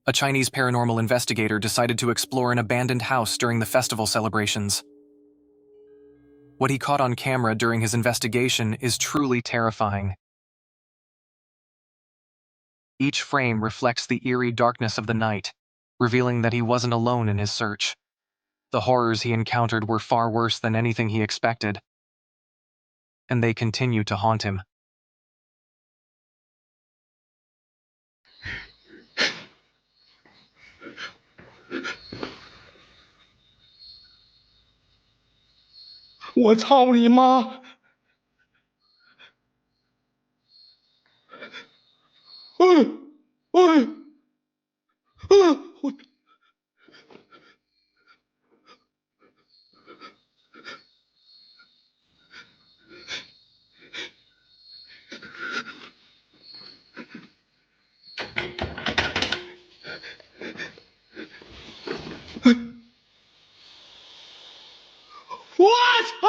A Chinese paranormal investigator decided to explore an abandoned house during the festival celebrations. What he caught on camera during his investigation is truly terrifying. Each frame reflects the eerie darkness of the night, revealing that he wasn't alone in his search. The horrors he encountered were far worse than anything he expected, and they continue to haunt him.我操你妈！我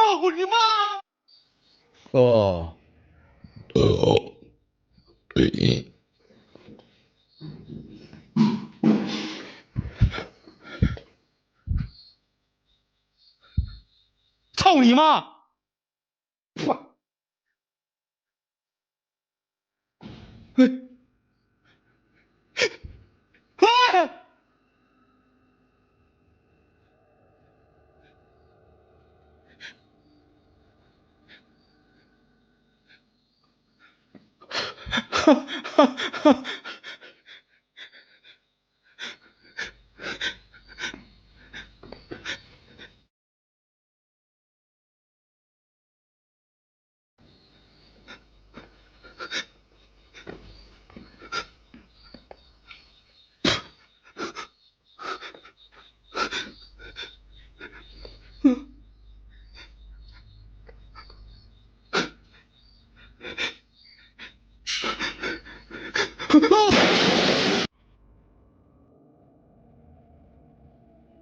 操你妈！对。操你妈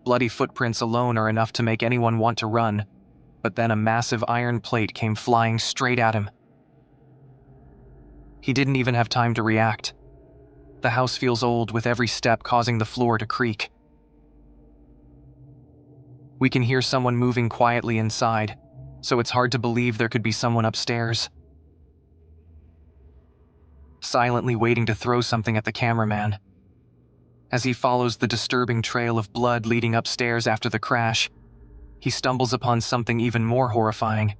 ！Bloody footprints alone are enough to make anyone want to run, but then a massive iron plate came flying straight at him. He didn't even have time to react. The house feels old, with every step causing the floor to creak. We can hear someone moving quietly inside, so it's hard to believe there could be someone upstairs, silently waiting to throw something at the cameraman. As he follows the disturbing trail of blood leading upstairs after the crash, he stumbles upon something even more horrifying.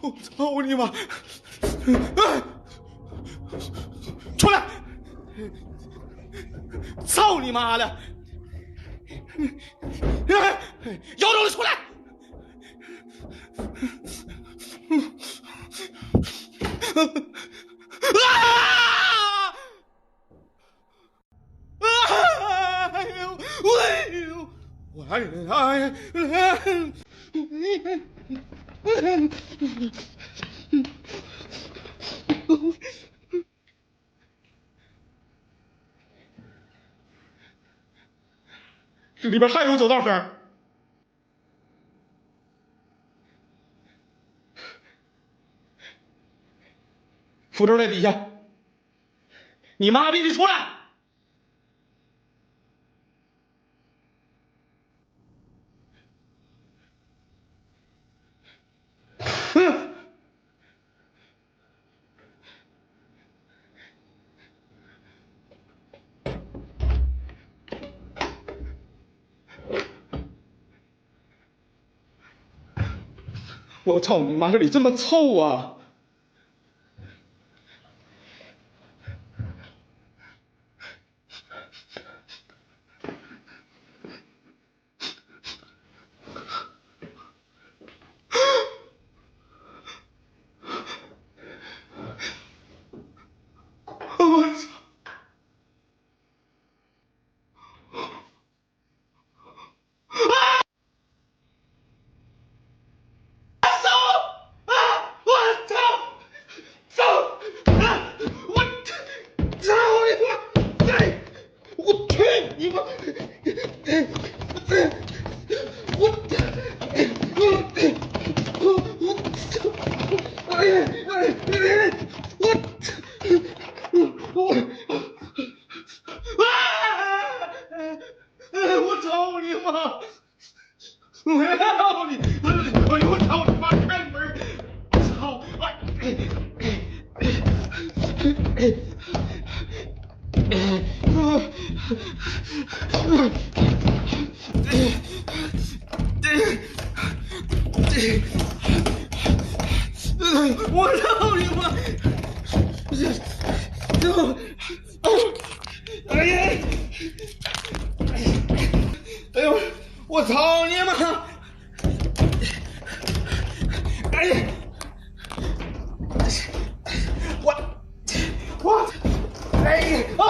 我操你妈！出来！操你妈的！有种出来！这里边还有走道片，符咒在底下，你妈逼的出来！我操你妈！这里这么臭啊！我操你！哎呦我操你妈！开门！我操！我操你妈！哎呀！哎呦！我操你妈！哎呀！我哎呀啊！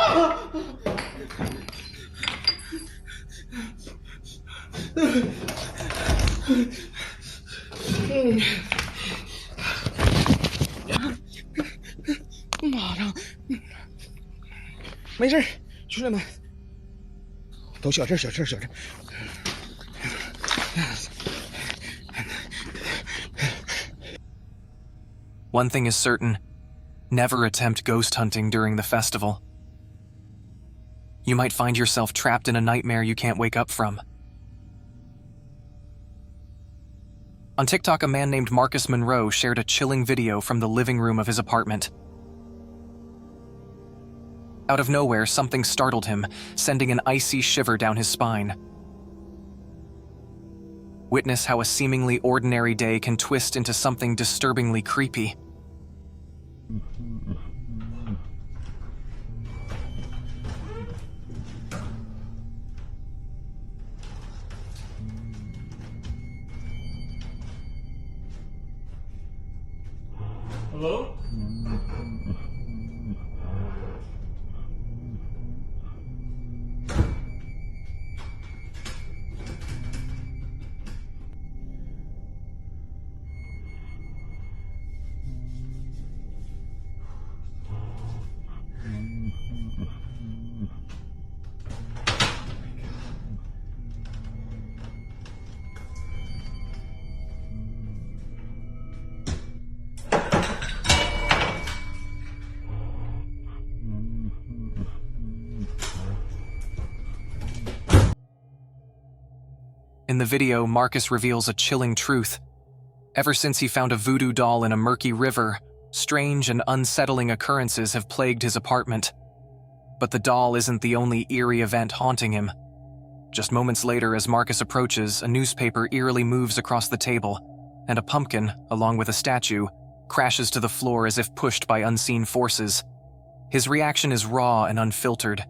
马上，没事，兄弟们，都小事，小事，小事。One thing is certain, never attempt ghost hunting during the festival. You might find yourself trapped in a nightmare you can't wake up from. On TikTok, a man named Marcus Monroe shared a chilling video from the living room of his apartment. Out of nowhere, something startled him, sending an icy shiver down his spine. Witness how a seemingly ordinary day can twist into something disturbingly creepy. Hello? In the video, Marcus reveals a chilling truth. Ever since he found a voodoo doll in a murky river, strange and unsettling occurrences have plagued his apartment. But the doll isn't the only eerie event haunting him. Just moments later, as Marcus approaches, a newspaper eerily moves across the table, and a pumpkin, along with a statue, crashes to the floor as if pushed by unseen forces. His reaction is raw and unfiltered.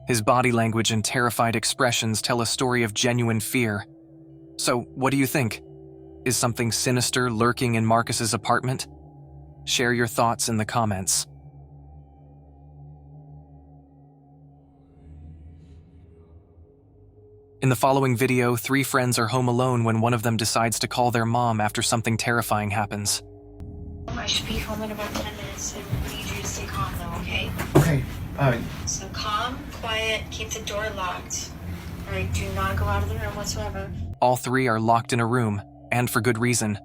His body language and terrified expressions tell a story of genuine fear. So, what do you think? Is something sinister lurking in Marcus's apartment? Share your thoughts in the comments. In the following video, 3 friends are home alone when one of them decides to call their mom after something terrifying happens. I should be home in about 10 minutes. I need you to stay calm though, okay? Okay. So calm, quiet, keep the door locked. Alright, do not go out of the room whatsoever. All 3 are locked in a room, and for good reason.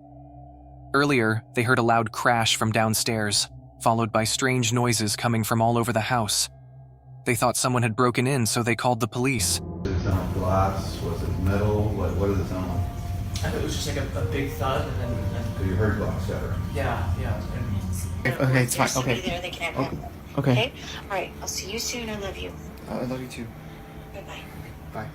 Earlier, they heard a loud crash from downstairs, followed by strange noises coming from all over the house. They thought someone had broken in, so they called the police. Did it sound glass? Was it metal? What did it sound like? I thought it was just like a big thud and then So you heard glass shattering? yeah. Okay, it's fine. Somebody Okay. there, they can Okay. Okay. Alright, I'll see you soon. I love you. I love you too. Bye-bye. Bye.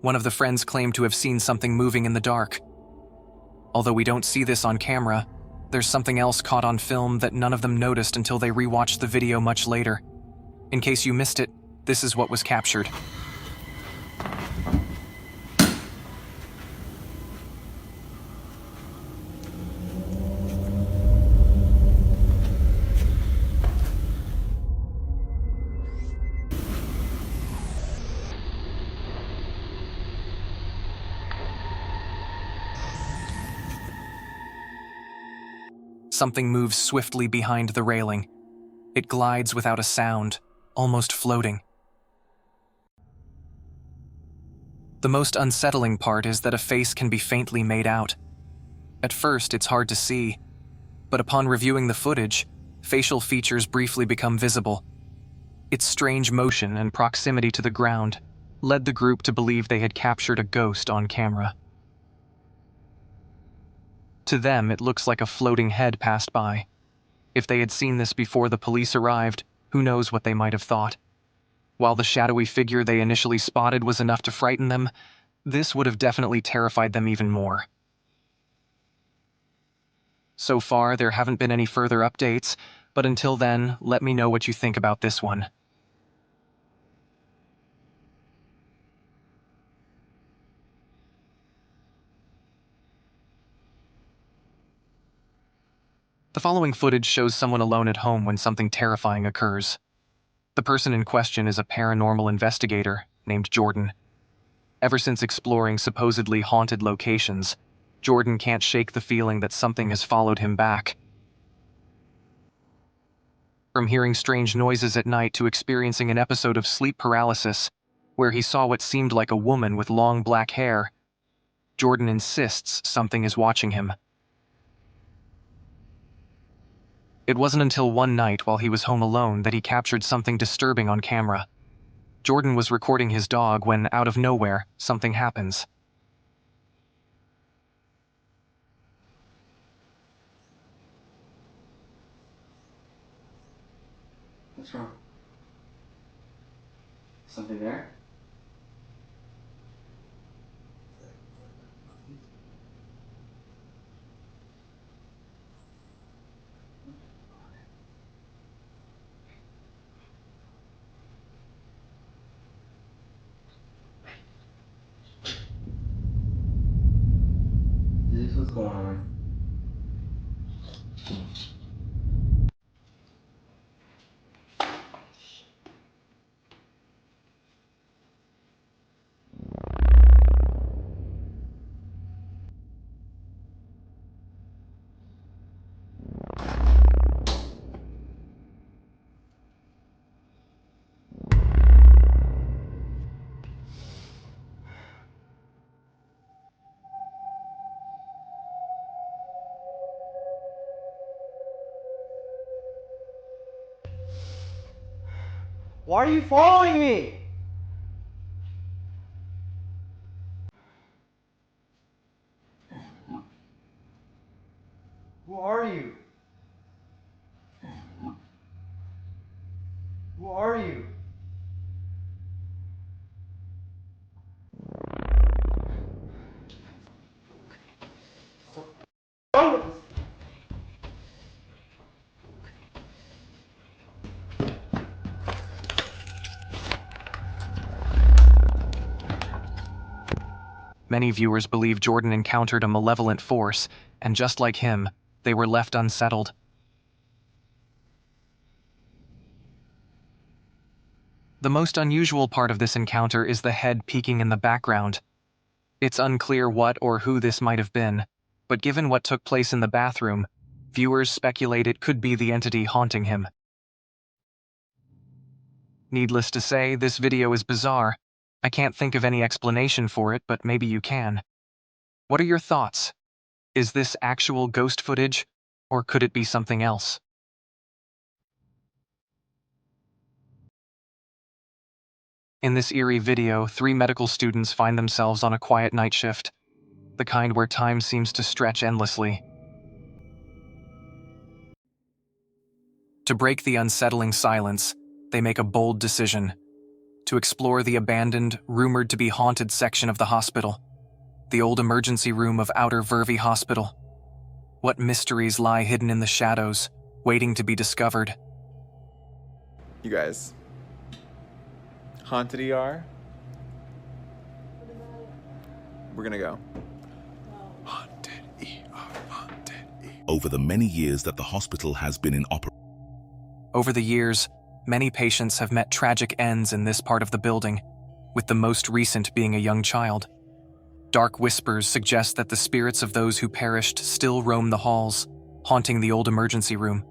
One of the friends claimed to have seen something moving in the dark. Although we don't see this on camera, there's something else caught on film that none of them noticed until they rewatched the video much later. In case you missed it, this is what was captured. Something moves swiftly behind the railing. It glides without a sound, almost floating. The most unsettling part is that a face can be faintly made out. At first, it's hard to see, but upon reviewing the footage, facial features briefly become visible. Its strange motion and proximity to the ground led the group to believe they had captured a ghost on camera. To them, it looks like a floating head passed by. If they had seen this before the police arrived, who knows what they might have thought. While the shadowy figure they initially spotted was enough to frighten them, this would have definitely terrified them even more. So far, there haven't been any further updates, but until then, let me know what you think about this one. The following footage shows someone alone at home when something terrifying occurs. The person in question is a paranormal investigator named Jordan. Ever since exploring supposedly haunted locations, Jordan can't shake the feeling that something has followed him back. From hearing strange noises at night to experiencing an episode of sleep paralysis, where he saw what seemed like a woman with long black hair, Jordan insists something is watching him. It wasn't until one night while he was home alone that he captured something disturbing on camera. Jordan was recording his dog when, out of nowhere, something happens. What's wrong? Something there? Is this what's going on? Why are you following me? Who are you? Who are you? Oh! Many viewers believe Jordan encountered a malevolent force, and just like him, they were left unsettled. The most unusual part of this encounter is the head peeking in the background. It's unclear what or who this might have been, but given what took place in the bathroom, viewers speculate it could be the entity haunting him. Needless to say, this video is bizarre. I can't think of any explanation for it, but maybe you can. What are your thoughts? Is this actual ghost footage, or could it be something else? In this eerie video, 3 medical students find themselves on a quiet night shift, the kind where time seems to stretch endlessly. To break the unsettling silence, they make a bold decision: to explore the abandoned, rumored to be haunted section of the hospital, the old emergency room of Outer Vervey Hospital. What mysteries lie hidden in the shadows, waiting to be discovered? You guys. Haunted ER? We're gonna go. Haunted ER, haunted ER. Over the many years that the hospital has been in operation. Over the years, many patients have met tragic ends in this part of the building, with the most recent being a young child. Dark whispers suggest that the spirits of those who perished still roam the halls, haunting the old emergency room.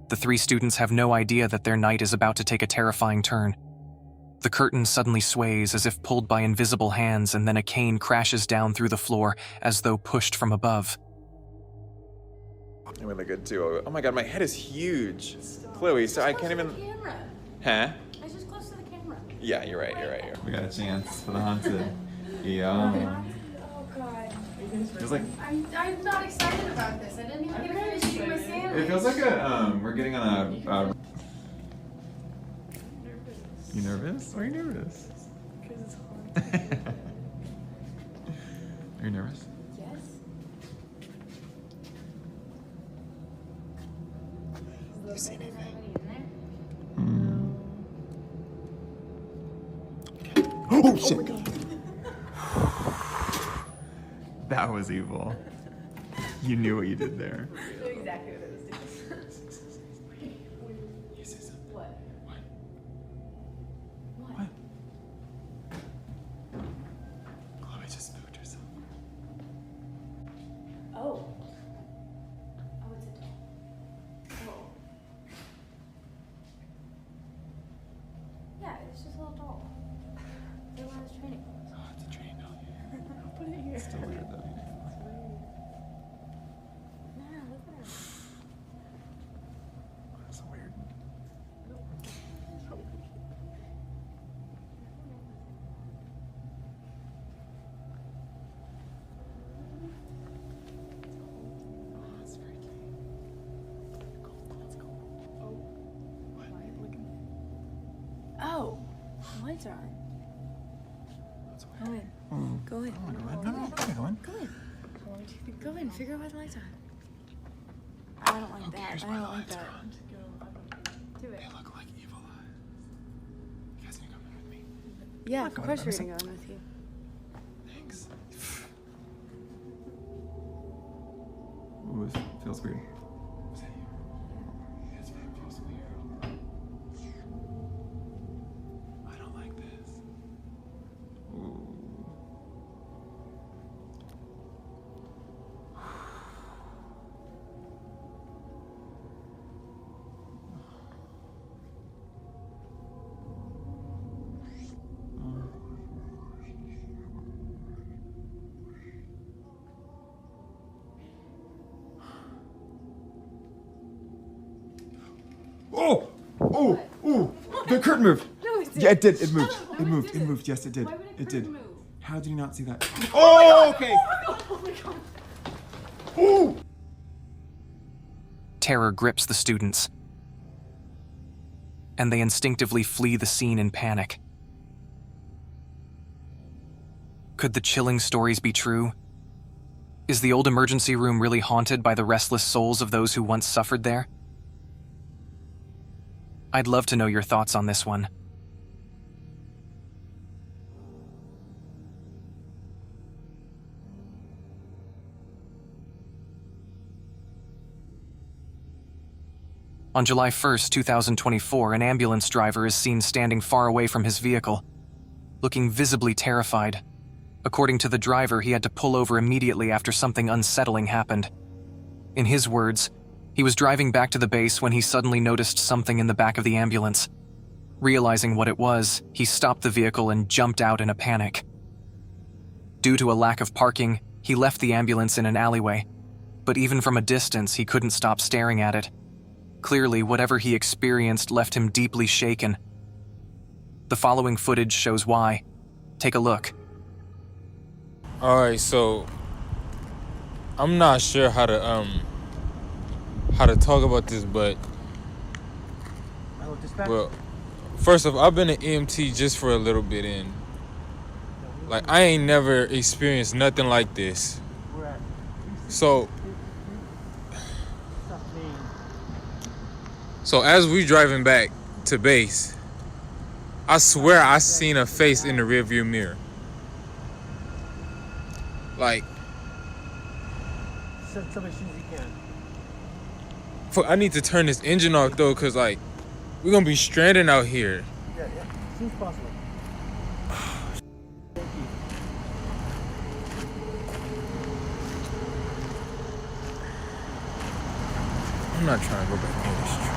The three students have no idea that their night is about to take a terrifying turn. The curtain suddenly sways as if pulled by invisible hands, and then a cane crashes down through the floor as though pushed from above. I'm really good too. Oh my god, my head is huge. Chloe, so I can't even... Camera. Huh? I was just close to the camera. Yeah, you're right. We got a chance for the haunted. Yeah. Oh god. It was like... I'm not excited about this. I didn't even get to finish eating my sandwich. It feels like we're getting on a... You nervous? Why are you nervous? Because it's hard. Are you nervous? Yes. You see anything? Oh shit! That was evil. You knew what you did there. I knew exactly what it was doing. What? What? Chloe just moved herself. Oh. Oh, it's a doll. Oh. Yeah, it's just a little doll. They want his training clothes. Oh, it's a training doll. I'll put it here. It's still weird though. Nah, look at her. That's weird. That's freaky. Let's go. What? Oh, the lights are on. That's Go weird. in. Go in. I wanna go in. No, go in. Go in. Go in. Figure out why the lights are on. I don't like Who that. cares I why the don't like lights that. are on? Do it. They look like evil eyes. You guys gonna come in with me? Yeah, I'm of not course going we're by gonna go in with you. Thanks. Ooh, this feels weird. Was that you? Yes, it feels weird. I don't like this. Ooh. Oh! Oh! Oh! The curtain moved! No, it did. Yeah, it did. It moved. No, It it moved. It didn't. moved. Yes, it did. Why would a It did. curtain move? How did you not see that? Oh, okay. Oh my god. Oh! Terror grips the students, and they instinctively flee the scene in panic. Could the chilling stories be true? Is the old emergency room really haunted by the restless souls of those who once suffered there? I'd love to know your thoughts on this one. On July 1st, 2024, an ambulance driver is seen standing far away from his vehicle, looking visibly terrified. According to the driver, he had to pull over immediately after something unsettling happened. In his words, he was driving back to the base when he suddenly noticed something in the back of the ambulance. Realizing what it was, he stopped the vehicle and jumped out in a panic. Due to a lack of parking, he left the ambulance in an alleyway, but even from a distance, he couldn't stop staring at it. Clearly, whatever he experienced left him deeply shaken. The following footage shows why. Take a look. Alright, so I'm not sure how to talk about this, but well, First off, I've been an EMT just for a little bit, and like I ain't never experienced nothing like this. So as we driving back to base, I swear I seen a face in the rearview mirror. Like, Tell me as soon as you can. I need to turn this engine off though, cause like we're gonna be stranded out here. Yeah. As soon as possible. I'm not trying to go back near this truck.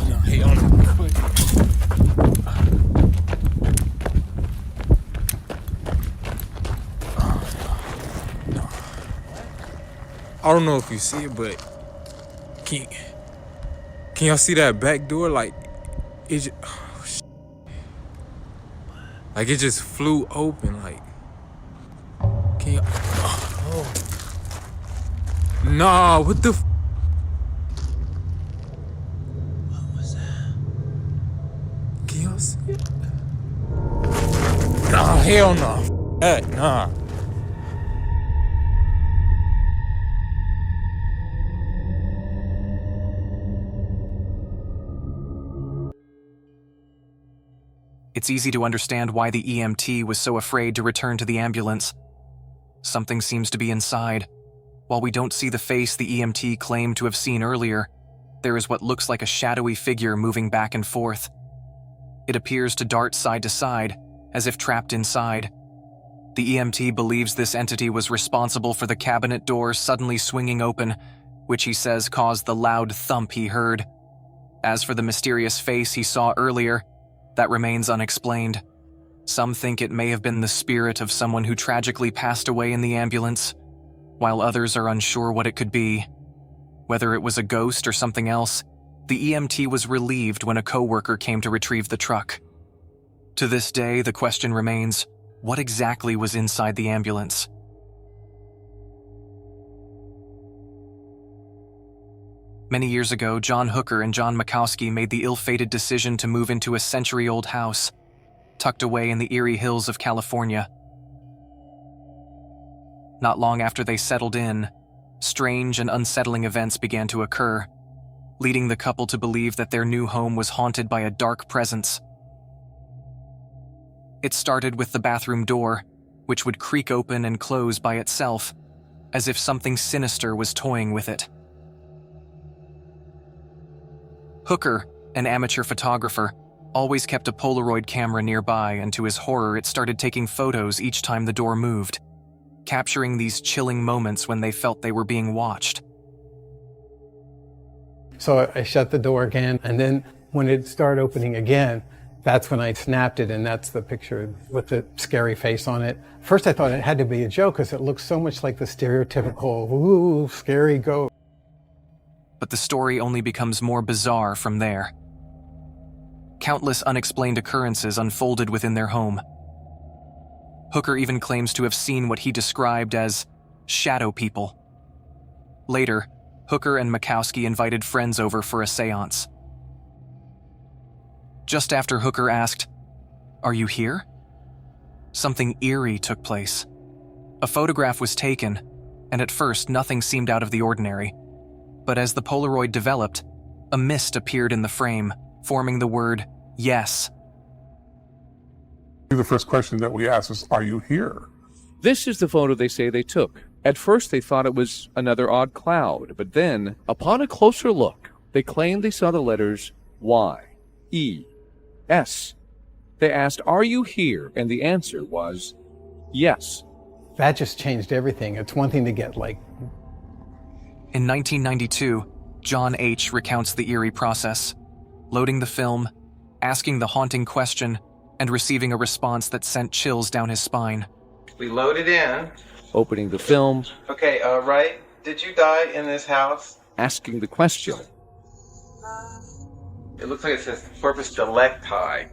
No, hey, on it quick. No. I don't know if you see it, but can y'all see that back door? Like it just, like it just flew open. Like, can y'all? Oh. Nah, what the? What was that? Can y'all see it? Nah, hell no. Heck, nah. It's easy to understand why the EMT was so afraid to return to the ambulance. Something seems to be inside. While we don't see the face the EMT claimed to have seen earlier, there is what looks like a shadowy figure moving back and forth. It appears to dart side to side, as if trapped inside. The EMT believes this entity was responsible for the cabinet door suddenly swinging open, which he says caused the loud thump he heard. As for the mysterious face he saw earlier, that remains unexplained. Some think it may have been the spirit of someone who tragically passed away in the ambulance, while others are unsure what it could be. Whether it was a ghost or something else, the EMT was relieved when a coworker came to retrieve the truck. To this day, the question remains, what exactly was inside the ambulance? Many years ago, John Hooker and John Makowski made the ill-fated decision to move into a century-old house, tucked away in the Eerie hills of California. Not long after they settled in, strange and unsettling events began to occur, leading the couple to believe that their new home was haunted by a dark presence. It started with the bathroom door, which would creak open and close by itself, as if something sinister was toying with it. Hooker, an amateur photographer, always kept a Polaroid camera nearby, and to his horror it started taking photos each time the door moved, capturing these chilling moments when they felt they were being watched. So I shut the door again, and then when it started opening again, that's when I snapped it, and that's the picture with the scary face on it. First I thought it had to be a joke because it looks so much like the stereotypical, ooh, scary ghost. But the story only becomes more bizarre from there. Countless unexplained occurrences unfolded within their home. Hooker even claims to have seen what he described as shadow people. Later, Hooker and Makowski invited friends over for a seance. Just after Hooker asked, "Are you here?" something eerie took place. A photograph was taken, and at first nothing seemed out of the ordinary. But as the Polaroid developed, a mist appeared in the frame, forming the word "yes." The first question that we asked is, "Are you here?" This is the photo they say they took. At first they thought it was another odd cloud, but then, upon a closer look, they claimed they saw the letters Y, E, S. They asked, "Are you here?" And the answer was, yes. That just changed everything. It's one thing to get like... In 1992, John H. recounts the eerie process, loading the film, asking the haunting question, and receiving a response that sent chills down his spine. We loaded in. Opening the film. Okay, right. Did you die in this house? Asking the question. It looks like it says corpus delicti.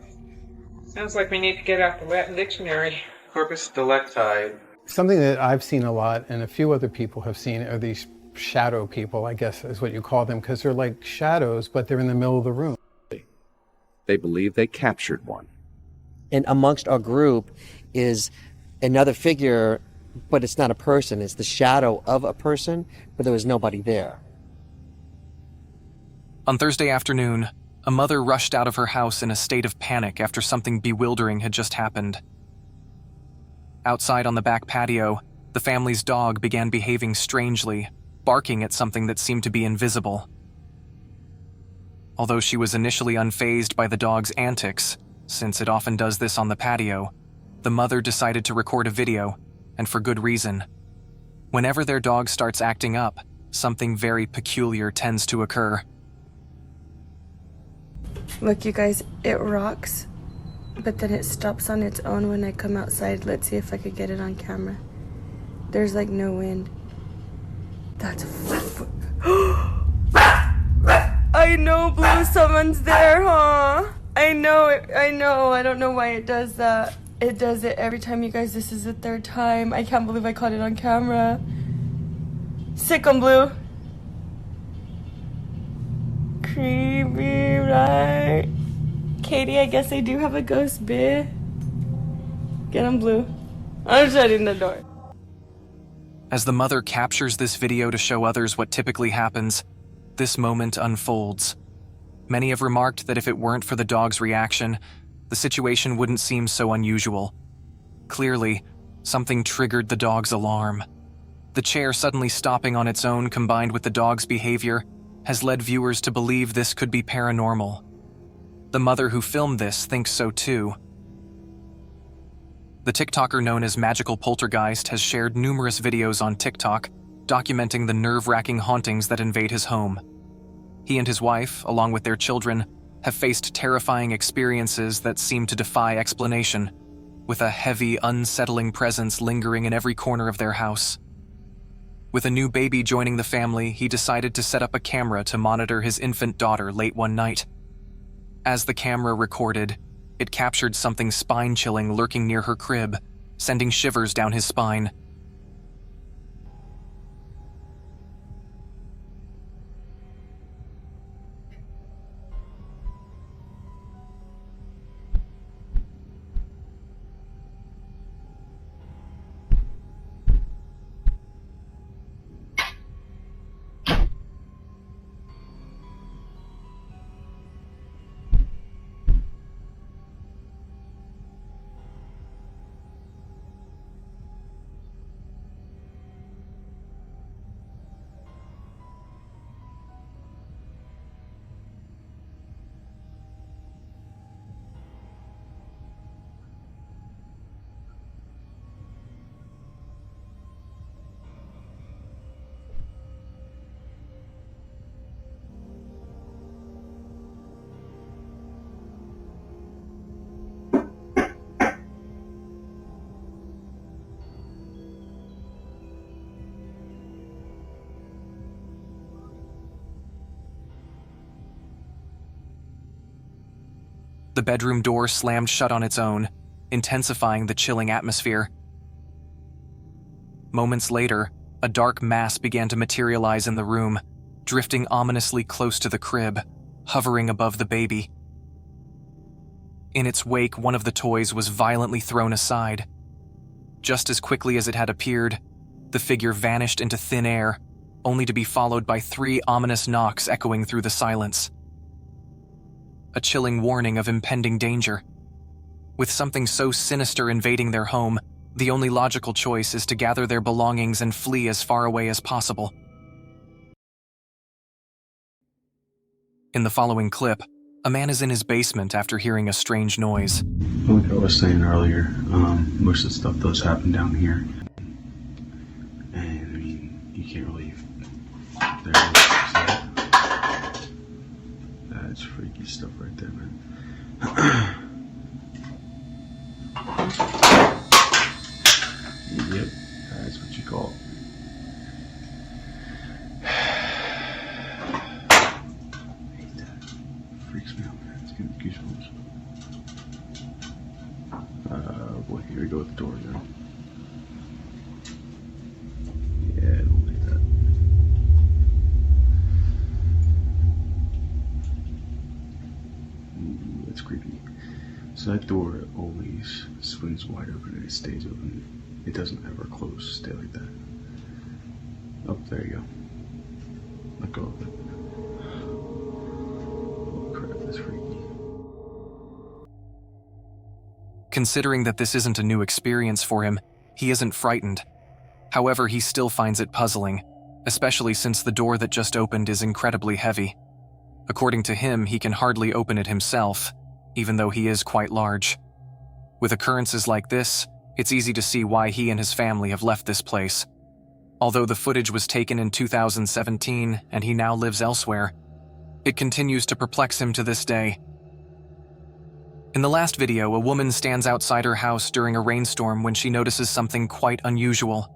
Sounds like we need to get out the Latin dictionary. Corpus delicti. Something that I've seen a lot, and a few other people have seen, are these shadow people, I guess is what you call them, because they're like shadows, but they're in the middle of the room. They believe they captured one. And amongst our group is another figure, but it's not a person. It's the shadow of a person, but there was nobody there. On Thursday afternoon, a mother rushed out of her house in a state of panic after something bewildering had just happened. Outside on the back patio, the family's dog began behaving strangely, barking at something that seemed to be invisible. Although she was initially unfazed by the dog's antics, since it often does this on the patio, the mother decided to record a video, and for good reason. Whenever their dog starts acting up, something very peculiar tends to occur. Look, you guys, it rocks, but then it stops on its own when I come outside. Let's see if I could get it on camera. There's like no wind. That's I know, Blue, someone's there, huh? I know it, I know. I don't know why it does that. It does it every time, you guys. This is the third time. I can't believe I caught it on camera. Sick 'em, Blue. Creepy, right? Katie, I guess I do have a ghost, babe. Get 'em, Blue. I'm shutting the door. As the mother captures this video to show others what typically happens, this moment unfolds. Many have remarked that if it weren't for the dog's reaction, the situation wouldn't seem so unusual. Clearly, something triggered the dog's alarm. The chair suddenly stopping on its own, combined with the dog's behavior, has led viewers to believe this could be paranormal. The mother who filmed this thinks so too. The TikToker known as Magical Poltergeist has shared numerous videos on TikTok documenting the nerve-wracking hauntings that invade his home. He and his wife, along with their children, have faced terrifying experiences that seem to defy explanation, with a heavy, unsettling presence lingering in every corner of their house. With a new baby joining the family, he decided to set up a camera to monitor his infant daughter late one night. As the camera recorded, it captured something spine-chilling lurking near her crib, sending shivers down his spine. The bedroom door slammed shut on its own, intensifying the chilling atmosphere. Moments later, a dark mass began to materialize in the room, drifting ominously close to the crib, hovering above the baby. In its wake, one of the toys was violently thrown aside. Just as quickly as it had appeared, the figure vanished into thin air, only to be followed by 3 ominous knocks echoing through the silence. A chilling warning of impending danger. With something so sinister invading their home, the only logical choice is to gather their belongings and flee as far away as possible. In the following clip, a man is in his basement after hearing a strange noise. Like I was saying earlier, most of the stuff does happen down here. And I mean, you can't really... There it is. That's freaky stuff right there, man. Yep, that's what you call it. I hate that. Freaks me out, man. It's giving me goosebumps. Boy, here we go with the door again. Yeah, I don't like that. Ooh, that's creepy. So that door always swings wide open and it stays open. It doesn't ever close. Stay like that. Oh, there you go. Let go of it. Oh crap, that's freaky. Considering that this isn't a new experience for him, he isn't frightened. However, he still finds it puzzling, especially since the door that just opened is incredibly heavy. According to him, he can hardly open it himself, even though he is quite large. With occurrences like this, it's easy to see why he and his family have left this place. Although the footage was taken in 2017 and he now lives elsewhere, it continues to perplex him to this day. In the last video, a woman stands outside her house during a rainstorm when she notices something quite unusual.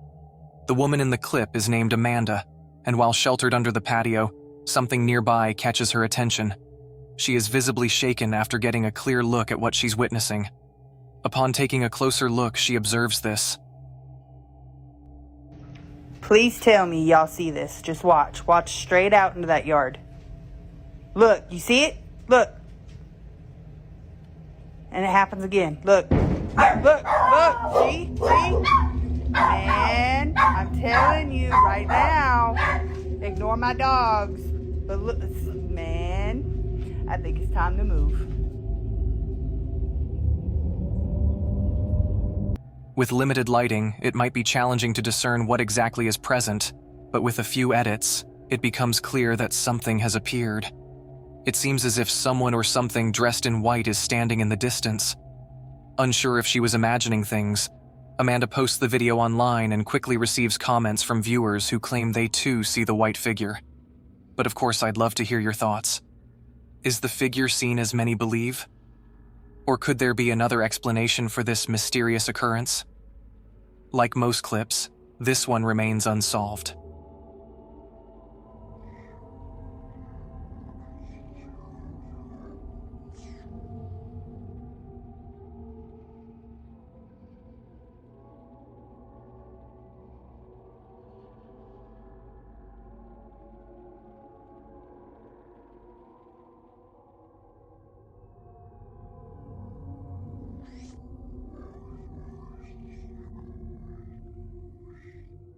The woman in the clip is named Amanda, and while sheltered under the patio, something nearby catches her attention. She is visibly shaken after getting a clear look at what she's witnessing. Upon taking a closer look, she observes this. Please tell me y'all see this. Just watch. Watch straight out into that yard. Look, you see it? Look. And it happens again. Look. Look. See? Man, I'm telling you right now. Ignore my dogs. But look, man, I think it's time to move. With limited lighting, it might be challenging to discern what exactly is present, but with a few edits, it becomes clear that something has appeared. It seems as if someone or something dressed in white is standing in the distance. Unsure if she was imagining things, Amanda posts the video online and quickly receives comments from viewers who claim they too see the white figure. But of course, I'd love to hear your thoughts. Is the figure seen as many believe? Or could there be another explanation for this mysterious occurrence? Like most clips, this one remains unsolved.